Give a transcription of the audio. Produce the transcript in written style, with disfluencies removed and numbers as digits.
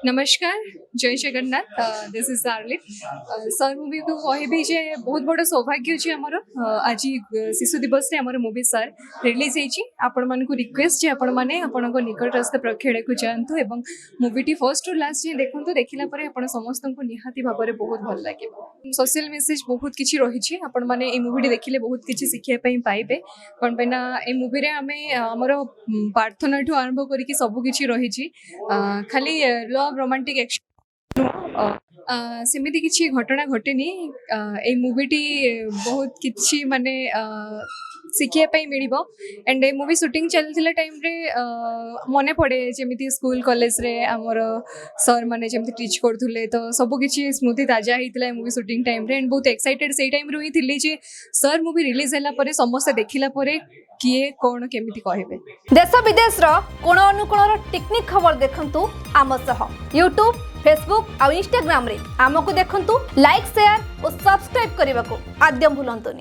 नमस्कार जय Jagannath this is Arlene sir movie को कहबी जे बहुत बड़ सौभाग्य अछि हमर आज शिशु दिवस रे हमर मूवी सर रिलीज होईची आपण मन को रिक्वेस्ट जे आपण माने आपण को निकटस्थ प्रेक्षक को जानतु एवं मूवी टी फर्स्ट टू लास्ट जे देखंतु देखिला परे आपण समस्त को निहाती भाबरे बहुत भल लागे सोशल मेसेज बहुत किछि रहिछि आपण माने ए मूवी टी देखिले बहुत किछि शिखिया पई पाइबे कोन पेना ए मूवी रे हमें हमर प्रार्थना ठु आरंभ करिकि सब किछि रहिछि खाली लव रोमांटिक एक्शन सेमिति किछि घटना घटेनी ए मूवीटी बहुत किछि माने शिखिया पई मिलिबो एंड ए मूवी शूटिंग चलथिला टाइम रे मने पड़े जेमिति स्कूल कॉलेज रे हमर सर माने जेमिति टीच करथुले तो सब किछि स्मृति ताजा हितला ए मूवी शूटिंग टाइम रे एंड बहुत एक्साइटेड सेई टाइम रो ही थिली जे सर मूवी रिलीज होला परे समस्त देखिला परे किए कोन केमिति कहबे देश विदेश रो कोण अनुकोण टेक्निक खबर देखंतु आम सह यूट्यूब फेसबुक और इंस्टाग्राम रे आमको देखंतु लाइक शेयर और सब्सक्राइब करने को आद्यम भूलंतुनी।